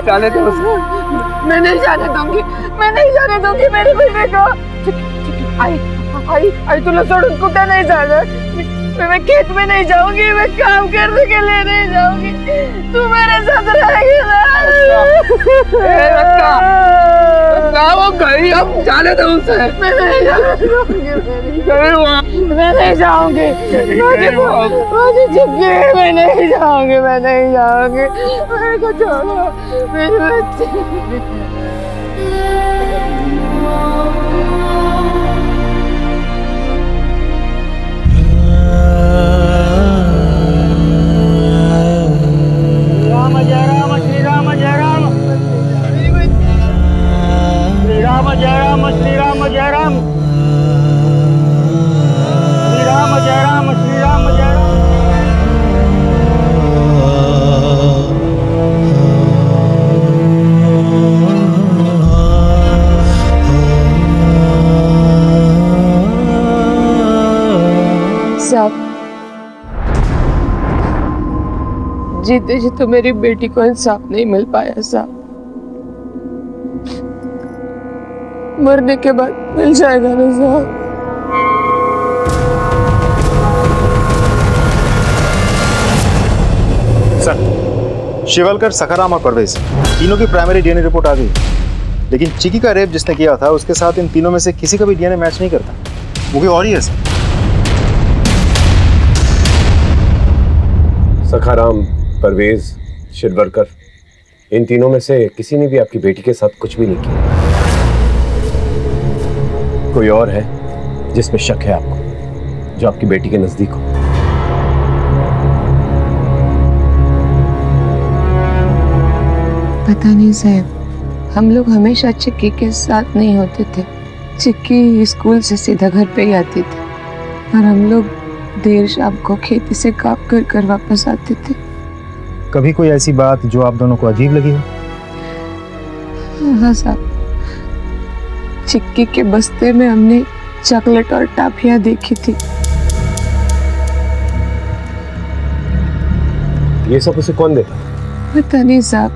जाने दो, मैं नहीं जाने दूंगी, मैं नहीं जाने दूंगी मेरी बेटे को। आई तुम लोग छोड़, कुत्ता नहीं जाना। मैं खेत में नहीं जाऊंगी, मैं काम करने के लिए नहीं जाऊंगी, तू मेरे साथ रहेगी ना। वो गई, अब जाने दो उसे। मैं नहीं जाने दूंगी, मैं नहीं जाऊंगी, मुझे चिक्की, मैं नहीं जाऊंगी, मैं नहीं जाऊंगी। मेरे को छोड़ो, मेरे बच्चे। जीते जी तो मेरी बेटी को इंसाफ नहीं मिल पाया साहब। मरने के बाद मिल जाएगा ना साहब। सर, शिवलकर, सखाराम और परवेज तीनों की प्राइमरी डीएनए रिपोर्ट आ गई, लेकिन चिकी का रेप जिसने किया था उसके साथ इन तीनों में से किसी का भी डीएनए मैच नहीं करता। वो भी और ही है सर। सखाराम, परवेज, शिवलकर, इन तीनों में से किसी ने भी आपकी बेटी के साथ कुछ भी नहीं किया। कोई और है जिसमें शक है आपको, जो आपकी बेटी के नजदीक हो? पता नहीं साहब, हम लोग हमेशा चिक्की के साथ नहीं होते थे। चिक्की स्कूल से सीधा घर पे ही आती थी और हम लोग देर शाम को खेती से काम कर कर वापस आते थे। कभी कोई ऐसी बात जो आप दोनों को अजीब लगी हो? हाँ साहब, चिक्की के बस्ते में हमने चॉकलेट और टाफियां देखी थी। ये सब उसे कौन देता? पता नहीं साहब,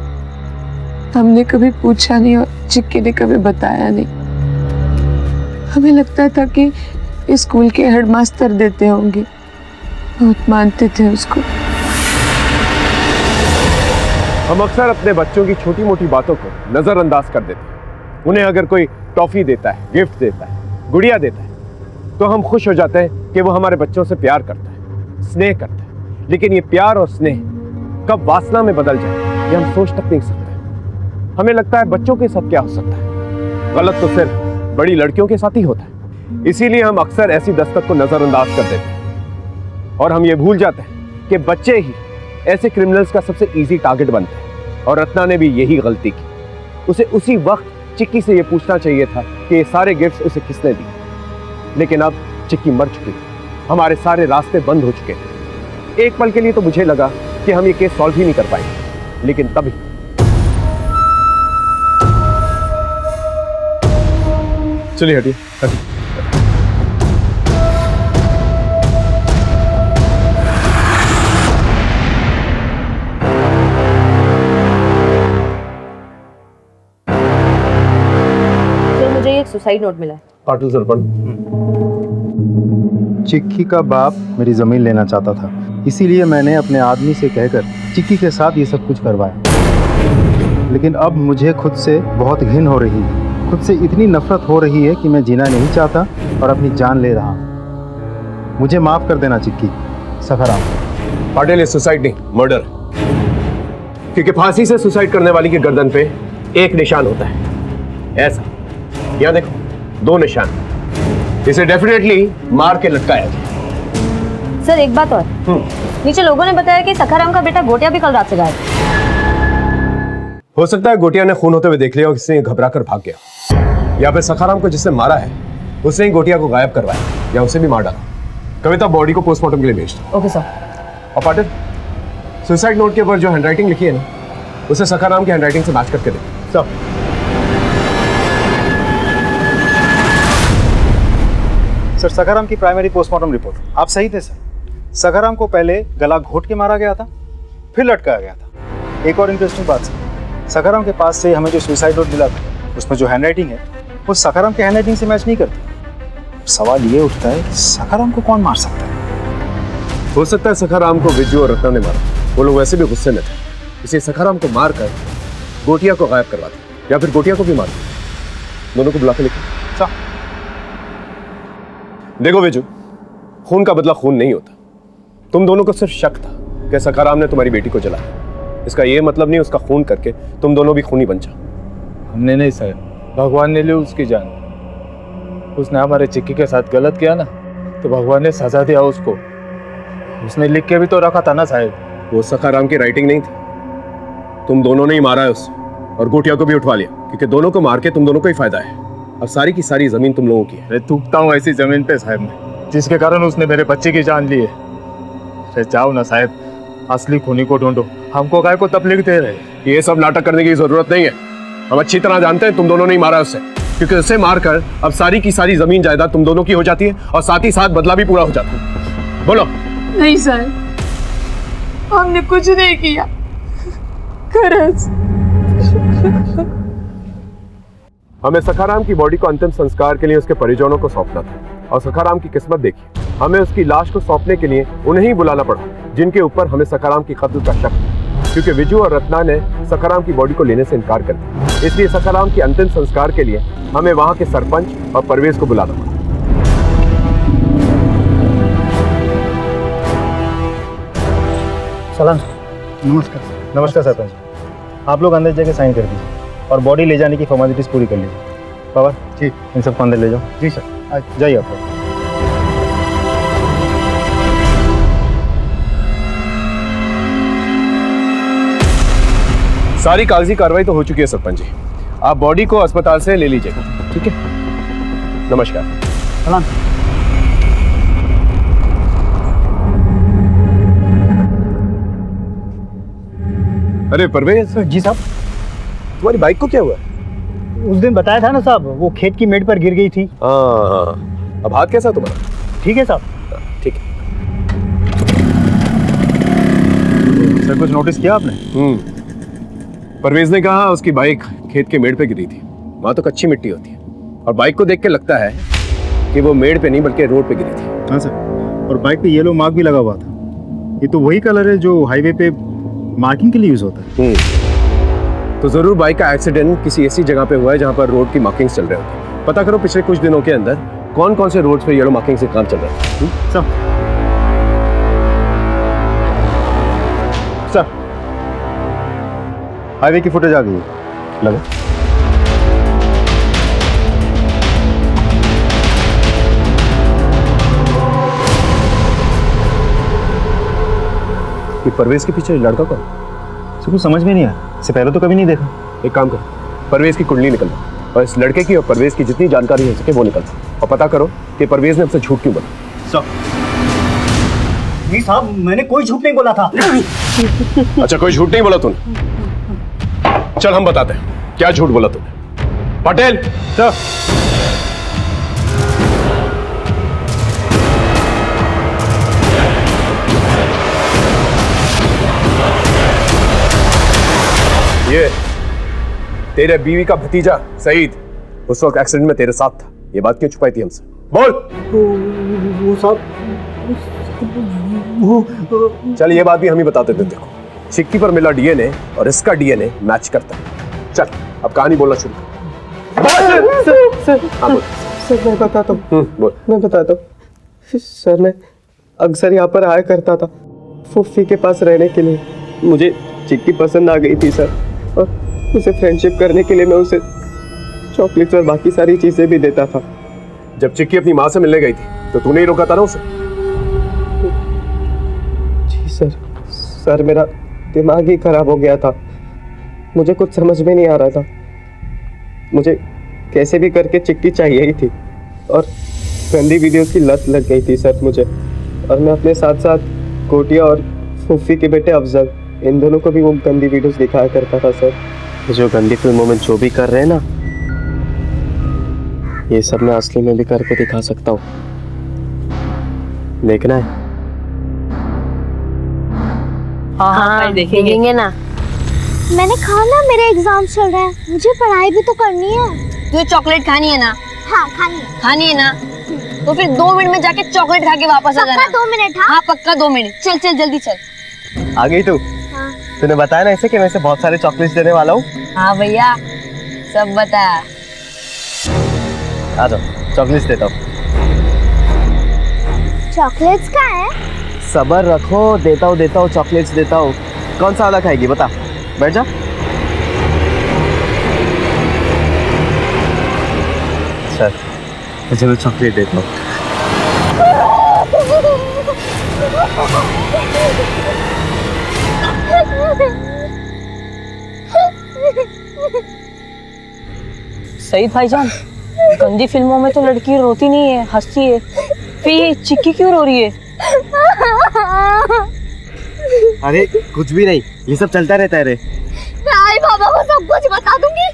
हमने कभी पूछा नहीं और चिक्की ने कभी बताया नहीं। हमें लगता था कि स्कूल के हेडमास्टर देते होंगे, बहुत मानते थे उसको। हम अक्सर अपने बच्चों की छोटी मोटी बातों को नजरअंदाज कर देते हैं। उन्हें अगर कोई टॉफी देता है, गिफ्ट देता है, गुड़िया देता है, तो हम खुश हो जाते हैं कि वो हमारे बच्चों से प्यार करता है, स्नेह करता है। लेकिन ये प्यार और स्नेह कब वासना में बदल जाए, ये हम सोच तक नहीं सकते। हमें लगता है बच्चों के साथ क्या हो सकता है, गलत तो सिर्फ बड़ी लड़कियों के साथ ही होता है। इसीलिए हम अक्सर ऐसी दस्तक को नजरअंदाज कर देते हैं और हम ये भूल जाते हैं कि बच्चे ही ऐसे क्रिमिनल्स का सबसे इजी टारगेट बनते हैं। और रत्ना ने भी यही गलती की। उसे उसी वक्त चिक्की से ये पूछना चाहिए था कि ये सारे गिफ्ट्स उसे किसने दिए। लेकिन अब चिक्की मर चुकी, हमारे सारे रास्ते बंद हो चुके हैं। एक पल के लिए तो मुझे लगा कि हम ये केस सॉल्व ही नहीं कर पाएंगे, लेकिन तभी चलिए हटिए। मुझे एक सुसाइड नोट मिला है। पाटिल सरपंच, चिक्की का बाप मेरी जमीन लेना चाहता था, इसीलिए मैंने अपने आदमी से कहकर चिक्की के साथ ये सब कुछ करवाया। लेकिन अब मुझे खुद से बहुत घिन हो रही है, खुद से इतनी नफरत हो रही है कि मैं जीना नहीं चाहता और अपनी जान ले रहा हूँ। मुझे माफ कर देना चिक्की। सखाराम। पाटिल, ये सुसाइड नहीं, मर्डर। क्योंकि फांसी से सुसाइड करने वाली की गर्दन पे एक निशान होता है, ऐसा। यहाँ देखो, 2 निशान। इसे डेफिनेटली मार के लटकाया गया। सर एक बात और, नीचे लोगों ने बताया कि सखाराम का बेटा गोटिया भी कल रात से गायब है। हो सकता है गोटिया ने खून होते हुए देख लिया और किसी ने घबरा कर भाग गया, या फिर सखाराम को जिसने मारा है उसने ही गोटिया को गायब करवाया या उसे भी मार डाला। कविता, बॉडी को पोस्टमार्टम के लिए भेज दो। Okay sir. और पाटिल, सुसाइड नोट के ऊपर जो हैंडराइटिंग लिखी है ना, उसे सखाराम की हैंडराइटिंग से मैच करके दे। सब। सर, सखाराम की प्राइमरी पोस्टमार्टम रिपोर्ट। आप सही थे सर। सखाराम को पहले गला घोट के मारा गया था, फिर लटकाया गया था। एक और इंटरेस्टिंग बात सर, सखाराम के पास से हमें जो सुसाइड नोट मिला था उसमें जो हैंडराइटिंग है वो सखाराम के हैंडराइटिंग से मैच नहीं करती। सवाल ये उठता है, सखाराम को कौन मार सकता है? हो सकता है सखाराम को विजू और रत्ना ने मारा। वो लोग वैसे भी गुस्से में थे, इसे सखाराम को मार कर गोटिया को गायब करवा दिया, या फिर गोटिया को भी मार दिया। दोनों को बुला के लिखो। देखो विजू, खून का बदला खून नहीं होता। तुम दोनों को सिर्फ शक था कि सखाराम ने तुम्हारी बेटी को जलाया। इसका ये मतलब नहीं उसका खून करके तुम दोनों भी खूनी बन जाओ। हमने नहीं सर, भगवान ने ली उसकी जान। उसने हमारे चिक्की के साथ गलत किया ना, तो भगवान ने सजा दिया उसको। उसने लिख के भी तो रखा था ना साहब। वो सखाराम की राइटिंग नहीं थी, तुम दोनों ने ही मारा है उसे, और गोटिया को भी उठवा लिया, क्योंकि दोनों को मार के तुम दोनों को ही फायदा है। अब सारी की सारी जमीन तुम लोगों की है। मैं थूकता हूँ ऐसी जमीन पे साहब में, जिसके कारण उसने मेरे बच्चे की जान ली है। जाओ ना साहब, असली खूनी को ढूंढो, हमको काय को तकलीफ दे रहे। ये सब नाटक करने की जरूरत नहीं है। हम अच्छी तरह जानते हैं तुम दोनों ने ही मारा उसे, क्योंकि उसे मारकर अब सारी की सारी जमीन जायदाद तुम दोनों की हो जाती है और साथ ही साथ बदला भी पूरा हो जाता है। बोलो। नहीं सर, हमने कुछ नहीं किया। खरच। हमें सखाराम की बॉडी को अंतिम संस्कार के लिए उसके परिजनों को सौंपना था और सखाराम की किस्मत देखी, हमें उसकी लाश को सौंपने के लिए उन्हें ही बुलाना पड़ा जिनके ऊपर हमें सखाराम की कत्ल का शक था, क्योंकि विजू और रत्ना ने सखाराम की बॉडी को लेने से इनकार कर दिया। इसलिए सखाराम की अंतिम संस्कार के लिए हमें वहां के सरपंच और परवेज को बुलाना पड़ा। सलाम। नमस्कार। नमस्कार सरपंच। आप लोग अंदर जाके साइन कर दीजिए और बॉडी ले जाने की फॉर्मेलिटीज पूरी कर लीजिए। बाबा जी, इन सबको अंदर ले जाओ। जी सर, जाइए आप लोग। सारी कागजी कार्रवाई तो हो चुकी है सरपंच जी, आप बॉडी को अस्पताल से ले लीजिएगा। ठीक है, नमस्कार। सलाम। अरे परवेज जी साहब, तुम्हारी बाइक को क्या हुआ? उस दिन बताया था ना साहब, वो खेत की मेड़ पर गिर गई थी। हाँ, अब हाथ कैसा तुम्हारा? ठीक है साहब। ठीक है। सर कुछ नोटिस किया आपने? परवेज ने कहा उसकी बाइक खेत के मेड़ पे गिरी थी, वहां तो कच्ची मिट्टी होती है और बाइक को देख के लगता है कि वो मेड़ पे नहीं बल्कि रोड पे गिरी थी। हाँ सर, और बाइक पे येलो मार्क भी लगा हुआ था। ये तो वही कलर है जो हाईवे पे मार्किंग के लिए यूज होता है। तो जरूर बाइक का एक्सीडेंट किसी ऐसी जगह पे हुआ है जहां पर रोड की मार्किंग्स चल रहे होते हैं। पता करो पिछले कुछ दिनों के अंदर कौन कौन से रोड्स पे येलो मार्किंग से काम चल रहा है। सर हाईवे की फुटेज आ गई है, लगा। कि परवेज के पीछे लड़का कौन? कुछ समझ में नहीं आया, इससे पहले तो कभी नहीं देखा। एक काम करो, परवेज की कुंडली निकल और इस लड़के की और परवेज की जितनी जानकारी हो सके वो निकल और पता करो कि परवेज ने हमसे झूठ क्यों बोला। नहीं साहब, मैंने कोई झूठ नहीं बोला था। अच्छा, कोई झूठ नहीं बोला तूने? चल हम बताते हैं क्या झूठ बोला तूने। पटेल सर। ये तेरे बीवी का भतीजा सईद उस वक्त एक्सीडेंट में तेरे साथ था, ये बात क्यों छुपाई थी हमसे? बोल। वो साहब, चल ये बात भी हम ही बताते थे। देखो, चिक्की पर मिला डीएनए और इसका डीएनए मैच करता है। चल अब कहानी बोलना शुरू कर। सर मैं बताता हूँ। मैं बताता हूँ सर, मैं अक्सर यहाँ पर आया करता था फूफी के पास रहने के लिए। मुझे चिक्की पसंद आ गई थी सर, और उसे फ्रेंडशिप करने के लिए मैं उसे चॉकलेट्स और बाकी सारी चीजें भी देता था। जब चिक्की अपनी माँ से मिलने गई थी तो तूने ही रोका था ना उसे? जी सर मेरा दिमाग ही खराब हो गया था, मुझे कुछ समझ में नहीं आ रहा था। मुझे कैसे भी करके चिक्की चाहिए ही थी और गंदी वीडियोस की लत लग गई थी सर मुझे। और मैं अपने साथ साथ कोटिया और फूफी के बेटे अफजल, इन दोनों को भी वो गंदी वीडियोस दिखाया करता था सर। जो गंदी फिल्मों में जो भी कर रहे हैं ना, ये सब मैं असली में भी करके दिखा सकता हूँ। देखना है? हाँ, देखेंगे ना। मैंने कहा ना मेरे एग्जाम चल रहे हैं, मुझे पढ़ाई भी तो करनी है। तुझे चॉकलेट खानी है ना? हाँ खानी है। खानी है ना? तो फिर 2 मिनट में जाके चॉकलेट खा के वापस आ जाना। पक्का 2 मिनट? हाँ पक्का 2 मिनट। चल चल जल्दी चल। आ गई तू? हाँ। तूने बताया ना इसे कि मैं इसे बहुत सारे चॉकलेट्स देने वाला हूँ। हाँ भैया, सब बता। आ जाओ, चॉकलेट्स देता हूँ। चॉकलेट्स का है? सबर रखो, देता हूँ चॉकलेट्स देता हूँ। कौन सा वाला खाएगी बता, बैठ जा। सर मुझे मैं चॉकलेट देता हूँ। सईद भाईजान, गंदी फिल्मों में तो लड़की रोती नहीं है, हंसती है, फिर ये चिक्की क्यों रो रही है? अरे कुछ भी नहीं, ये सब चलता रहता है रे। मैं आई बाबा को सब कुछ बता दूंगी,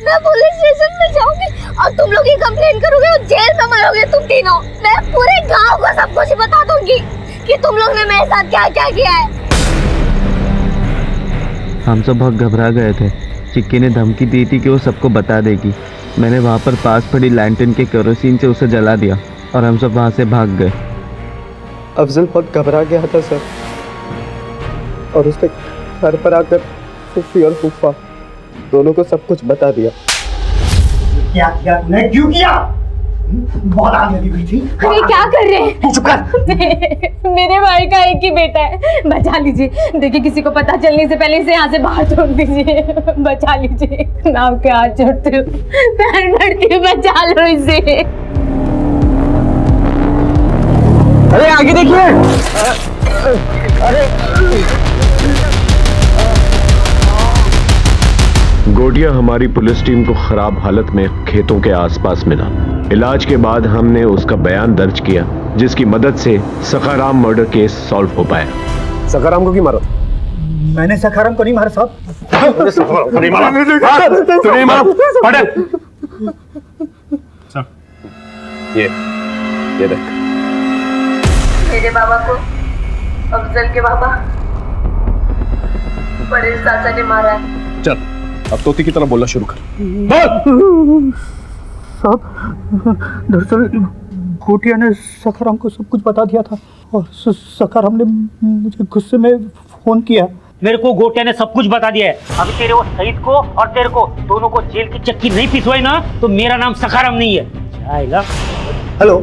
मैं पुलिस स्टेशन में जाऊंगी और तुम लोग ही कंप्लेन करोगे और जेल में मरोगे तुम तीनों। मैं पूरे गांव को सब कुछ बता दूंगी कि तुम लोग ने मेरे साथ क्या क्या किया है। हम सब बहुत घबरा गए थे। चिक्की ने धमकी दी थी कि वो सबको बता देगी, मैंने वहाँ पर पास पड़ी लैंटर्न के केरोसिन से उसे जला दिया और हम सब वहाँ से भाग गए। अफजल बहुत घबरा गया था सर, और उसने घर पर आकर फूफी और फूफा दोनों को सब कुछ बता दिया। क्या किया तूने, क्यों किया? बहुत आग लगी हुई थी। ये क्या कर रहे हैं? चुप कर। मेरे भाई का एक ही बेटा है, बचा लीजिए। देखिए किसी को पता चलने से पहले इसे यहाँ से बाहर छोड़ दीजिए, बचा लीजिए। मैं आपके हाथ जोड़ती हूँ, पैर पड़ती हूँ, बचा लो इसे। अरे आगे देखिए। अरे गोटिया हमारी पुलिस टीम को खराब हालत में खेतों के आसपास मिला। इलाज के बाद हमने उसका बयान दर्ज किया, जिसकी मदद से सखाराम मर्डर केस सॉल्व हो पाया। सखाराम को क्यों मारा? मैंने सखाराम को नहीं मारा साहब। सखाराम को नहीं मारा। तू नहीं मारा। ये देख। मेरे बाबा को अफजल के बाबा परेश चाचा ने मारा है। चल अब तोती की तरह बोलना शुरू कर। साहब दरअसल गोटिया ने सखाराम को सब कुछ बता दिया था और सखाराम ने मुझे गुस्से में फोन किया। मेरे को गोटिया ने सब कुछ बता दिया है। अभी तेरे वो शहीद को और तेरे को दोनों को जेल की चक्की नहीं पिसवाई ना तो मेरा नाम सखाराम नहीं है। जाएगा। Hello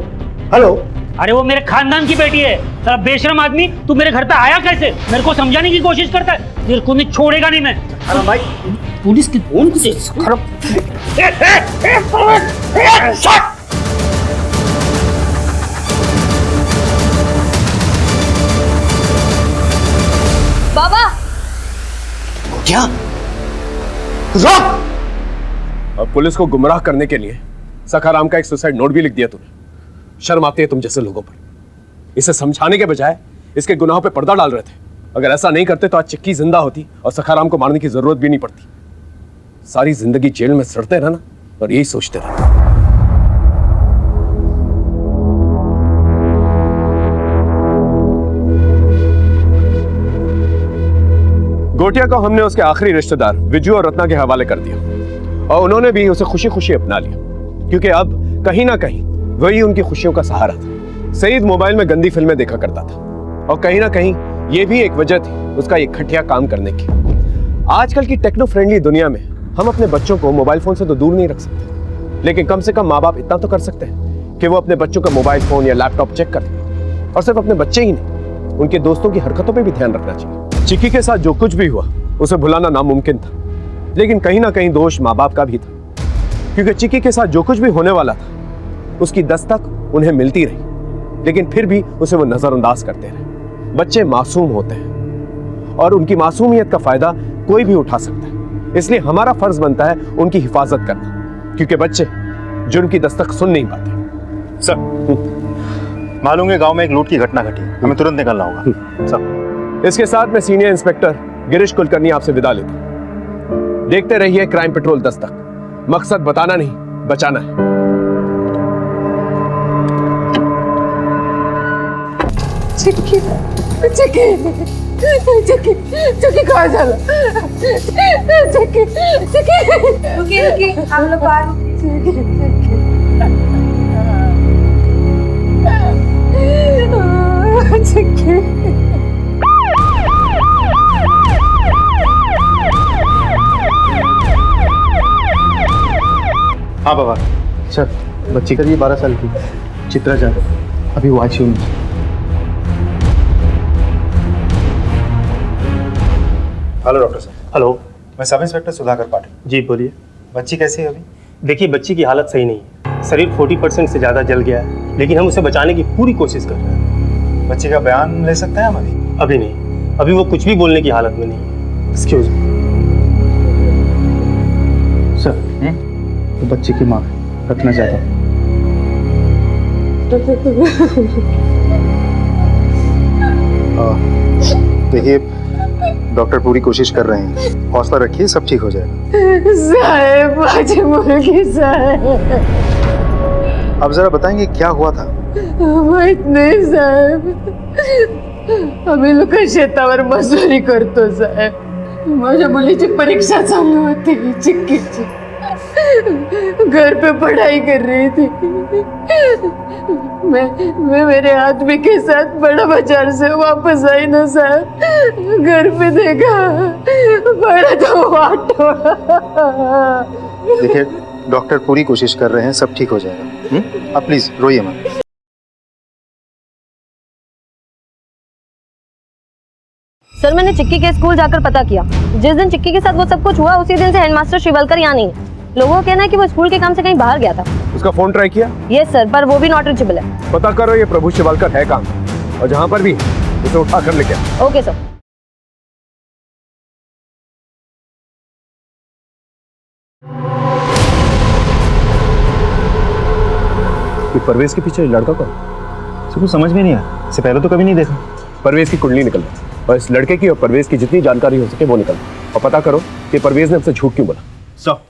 hello. अरे वो मेरे खानदान की बेटी है। साला बेशरम आदमी, तू मेरे घर पे आया कैसे? मेरे को समझाने की कोशिश करता है। तेरे को नहीं छोड़ेगा नहीं मैं। अरे भाई पुलिस की फोन से सखाराम। बाबा क्या? अब पुलिस को गुमराह करने के लिए सखाराम का एक सुसाइड नोट भी लिख दिया तूने। शर्म आती है तुम जैसे लोगों पर। इसे समझाने के बजाय इसके गुनाहों पे पर्दा डाल रहे थे। अगर ऐसा नहीं करते तो आज चिक्की जिंदा होती और सखाराम को मारने की जरूरत भी नहीं पड़ती। सारी जिंदगी जेल में सड़ते रहना और यही सोचते रहना। गोटिया को हमने उसके आखिरी रिश्तेदार विजू और रत्ना के हवाले कर दिया और उन्होंने भी उसे खुशी खुशी अपना लिया, क्योंकि अब कहीं ना कहीं वही उनकी खुशियों का सहारा था। सईद मोबाइल में गंदी फिल्में देखा करता था और कहीं ना कहीं ये भी एक वजह थी उसका ये घटिया काम करने की। आजकल की टेक्नो फ्रेंडली दुनिया में हम अपने बच्चों को मोबाइल फोन से तो दूर नहीं रख सकते, लेकिन कम से कम माँ बाप इतना तो कर सकते हैं कि वो अपने बच्चों का मोबाइल फोन या लैपटॉप चेक कर दें। और सिर्फ अपने बच्चे ही नहीं, उनके दोस्तों की हरकतों पर भी ध्यान रखना चाहिए। चिक्की के साथ जो कुछ भी हुआ उसे भुलाना नामुमकिन था, लेकिन कहीं ना कहीं दोष माँ बाप का भी था, क्योंकि चिक्की के साथ जो कुछ भी होने वाला था उसकी दस्तक उन्हें मिलती रही, लेकिन फिर भी उसे वो नजरअंदाज करते रहे। बच्चे मासूम होते हैं और उनकी मासूमियत का फायदा कोई भी उठा सकता है, इसलिए हमारा फर्ज बनता है उनकी हिफाजत करना, क्योंकि बच्चे जुर्म की दस्तक सुन नहीं पाते। सर मालूम है गांव में एक लूट की घटना घटी, हमें तुरंत निकलना होगा। सर इसके साथ मैं सीनियर इंस्पेक्टर गिरीश कुलकर्णी आपसे विदा लेता हूं। देखते रहिए क्राइम पेट्रोल दस्तक। मकसद बताना नहीं, बचाना है। चिक्की चिक्की चिक्की चिक्की कहाँ चला? चिक्की चिक्की रुकिए रुकिए, हम लोग आ चिक्की। हाँ बाबा। सर बच्ची करिए 12 साल की चित्रा जाधव, अभी वो आईसीयू में। हेलो डॉक्टर साहब। हेलो, मैं सब इंस्पेक्टर सुधाकर पाटिल। जी बोलिए। बच्ची कैसी है अभी? देखिए बच्ची की हालत सही नहीं है, शरीर 40% से ज़्यादा जल गया है, लेकिन हम उसे बचाने की पूरी कोशिश कर रहे हैं। बच्ची का बयान ले सकते हैं हम अभी? अभी नहीं, अभी वो कुछ भी बोलने की हालत में नहीं है। Excuse me. सर तो बच्ची की माँ रखना चाहता हूँ। देखिए डॉक्टर पूरी कोशिश कर रहे हैं, हौसला रखिए, सब ठीक हो जाएगा। साहब आज मुर्गी साहब, अब जरा बताएंगे क्या हुआ था? माहित नाही साहेब, आम्ही लोक शेतावर मजुरी करतो साहेब. माझ्या मुलीची परीक्षा चालू होती चिक्कीची. घर पे पढ़ाई कर रही थी। मैं मेरे आदमी के साथ बड़ा बाजार से वापस आई ना साहब, घर पे देखा बड़ा तो ऑटो। देखिए डॉक्टर पूरी कोशिश कर रहे हैं, सब ठीक हो जाएगा। आप प्लीज रोइए मत। सर मैंने चिक्की के स्कूल जाकर पता किया। जिस दिन चिक्की के साथ वो सब कुछ हुआ उसी दिन से हेडमास्टर शिवलकर यहाँ नहीं है। लोगों का कहना है कि वो स्कूल के काम से कहीं बाहर गया था। उसका फोन ट्राई किया? यस सर, पर वो भी नॉट रीचेबल है। पता करो ये प्रभु शिवालकर है कहाँ, और जहाँ पर भी उसे उठा कर लेके आओ। Okay sir. कि परवेज के पीछे लड़का कौन? सर कुछ समझ में नहीं आया, इससे पहले तो कभी नहीं देखा। परवेज की कुंडली निकल और इस लड़के की और परवेज की जितनी जानकारी हो सके वो निकल, और पता करो कि परवेज ने हमसे झूठ क्यों बोला। सर